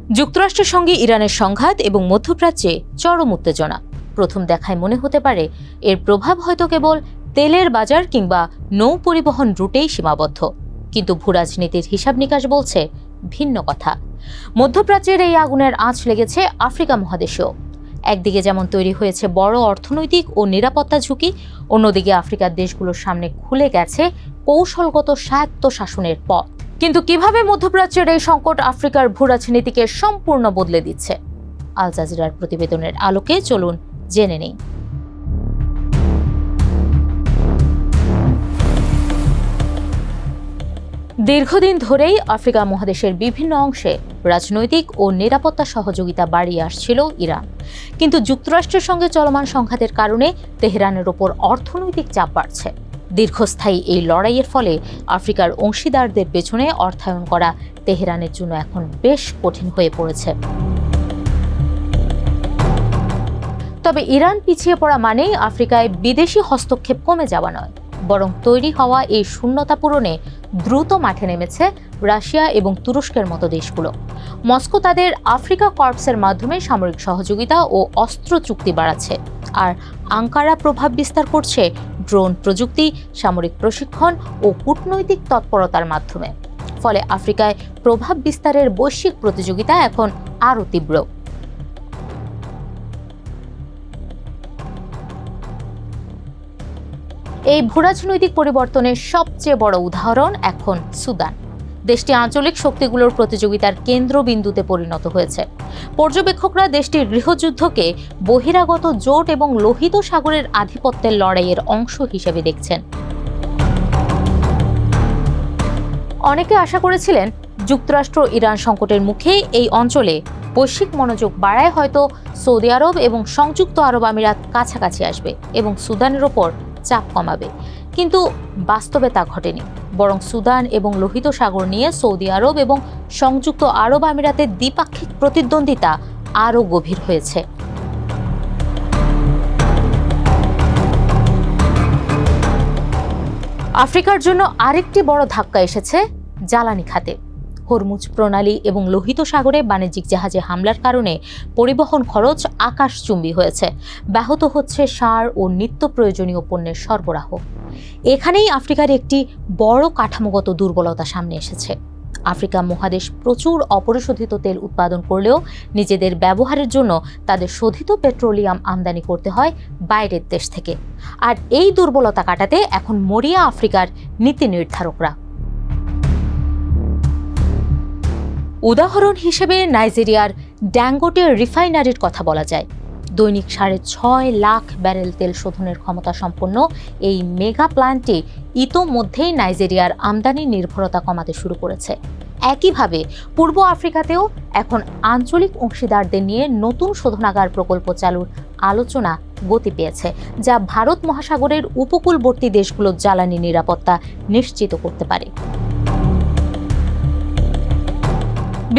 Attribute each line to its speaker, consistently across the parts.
Speaker 1: যুক্তরাষ্ট্রের সঙ্গে ইরানের সংঘাত এবং মধ্যপ্রাচ্যে চরম উত্তেজনা। প্রথম দেখায় মনে হতে পারে এর প্রভাব হয়তো কেবল তেলের বাজার কিংবা নৌ পরিবহন রুটেই সীমাবদ্ধ, কিন্তু ভূরাজনীতির হিসাব নিকাশ বলছে ভিন্ন কথা। মধ্যপ্রাচ্যের এই আগুনের আঁচ লেগেছে আফ্রিকা মহাদেশেও। একদিকে যেমন তৈরি হয়েছে বড় অর্থনৈতিক ও নিরাপত্তা ঝুঁকি, অন্যদিকে আফ্রিকার দেশগুলোর সামনে খুলে গেছে কৌশলগত স্বায়ত্তশাসনের পথ। কিন্তু কিভাবে মধ্যপ্রাচ্যের এই সংকট আফ্রিকার ভূরাজনীতিকে সম্পূর্ণ বদলে দিচ্ছে, আল জাজিরার প্রতিবেদনের আলোকে চলুন জেনে নেই। দীর্ঘদিন ধরেই আফ্রিকা মহাদেশের বিভিন্ন অংশে রাজনৈতিক ও নিরাপত্তা সহযোগিতা বাড়িয়ে আসছিল ইরান, কিন্তু যুক্তরাষ্ট্রের সঙ্গে চলমান সংঘাতের কারণে তেহরানের ওপর অর্থনৈতিক চাপ বাড়ছে। দীর্ঘস্থায়ী এই লড়াইয়ের ফলে আফ্রিকার অংশীদারদের পেছনে অর্থায়ন করা তেহরানের জন্য এখন বেশ কঠিন হয়ে পড়েছে। তবে ইরান পিছিয়ে পড়া মানেই আফ্রিকায় বিদেশি হস্তক্ষেপ কমে যাওয়া নয়, বরং তৈরি হওয়া এই শূন্যতা পূরণে দ্রুত মাঠে নেমেছে রাশিয়া এবং তুরস্কের মতো দেশগুলো। মস্কো তাদের আফ্রিকা কর্পসের মাধ্যমে সামরিক সহযোগিতা ও অস্ত্র চুক্তি বাড়াচ্ছে, আর আঙ্কারা প্রভাব বিস্তার করছে ড্রোন প্রযুক্তি, সামরিক প্রশিক্ষণ ও কূটনৈতিক তৎপরতার মাধ্যমে। ফলে আফ্রিকায় প্রভাব বিস্তারের বৈশ্বিক প্রতিযোগিতা এখন আরও তীব্র। এই ভূরাজনৈতিক পরিবর্তনের সবচেয়ে বড় উদাহরণ এখন সুদান। দেশটি আঞ্চলিক শক্তিগুলোর প্রতিযোগিতার কেন্দ্রবিন্দুতে পরিণত হয়েছে। পর্যবেক্ষকরা দেশটির গৃহযুদ্ধকে বহিরাগত জোট এবং লোহিত সাগরের আধিপত্যের লড়াইয়ের অংশ হিসেবে দেখছেন। অনেকে আশা করেছিলেন যুক্তরাষ্ট্র ইরান সংকটের মুখে এই অঞ্চলে বৈশ্বিক মনোযোগ বাড়ায় হয়তো সৌদি আরব এবং সংযুক্ত আরব আমিরাত কাছাকাছি আসবে এবং সুদানের ওপর চাপ কমাবে, কিন্তু বাস্তবে তা ঘটেনি। বরং সুদান এবং লোহিত সাগর নিয়ে সৌদি আরব এবং সংযুক্ত আরব আমিরাতের দ্বিপাক্ষিক প্রতিদ্বন্দ্বিতা আরও গভীর হয়েছে। আফ্রিকার জন্য আরেকটি বড় ধাক্কা এসেছে জ্বালানি খাতে। হরমুজ প্রণালী এবং লোহিত সাগরে বাণিজ্যিক জাহাজে হামলার কারণে পরিবহন খরচ আকাশচুম্বী হয়েছে, ব্যাহত হচ্ছে সার ও নিত্য প্রয়োজনীয় পণ্যের সরবরাহ। এখানেই আফ্রিকার একটি বড় কাঠামোগত দুর্বলতা সামনে এসেছে। আফ্রিকা মহাদেশ প্রচুর অপরিশোধিত তেল উৎপাদন করলেও নিজেদের ব্যবহারের জন্য তাদের শোধিত পেট্রোলিয়াম আমদানি করতে হয় বাইরের দেশ থেকে। আর এই দুর্বলতা কাটাতে এখন মরিয়া আফ্রিকার নীতি নির্ধারকরা। উদাহরণ হিসেবে নাইজেরিয়ার ড্যাঙ্গোটে রিফাইনারির কথা বলা যায়। দৈনিক 6.5 লাখ ব্যারেল তেল শোধনের ক্ষমতা সম্পন্ন এই মেগা প্ল্যান্টটি ইতোমধ্যেই নাইজেরিয়ার আমদানি নির্ভরতা কমাতে শুরু করেছে। একইভাবে পূর্ব আফ্রিকাতেও এখন আঞ্চলিক অংশীদারদের নিয়ে নতুন শোধনাগার প্রকল্প চালুর আলোচনা গতি পেয়েছে, যা ভারত মহাসাগরের উপকূলবর্তী দেশগুলোর জ্বালানি নিরাপত্তা নিশ্চিত করতে পারে।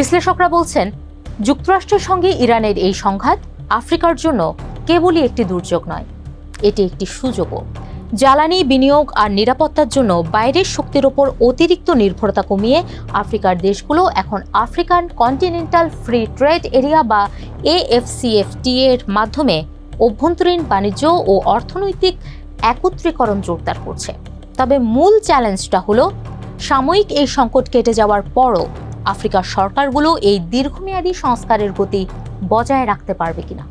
Speaker 1: বিশ্লেষকরা বলছেন, যুক্তরাষ্ট্রের সঙ্গে ইরানের এই সংঘাত আফ্রিকার জন্য কেবলই একটি দুর্যোগ নয়, এটি একটি সুযোগও। জ্বালানি, বিনিয়োগ আর নিরাপত্তার জন্য বাইরের শক্তির ওপর অতিরিক্ত নির্ভরতা কমিয়ে আফ্রিকার দেশগুলো এখন African continental free trade area বা AFCFTA এর মাধ্যমে অভ্যন্তরীণ বাণিজ্য ও অর্থনৈতিক একত্রীকরণ জোরদার করছে। তবে মূল চ্যালেঞ্জটা হলো সাময়িক এই সংকট কেটে যাওয়ার পরও আফ্রিকার সরকারগুলো এই দীর্ঘমেয়াদী সংস্কারের গতি বজায় রাখতে পারবে কিনা।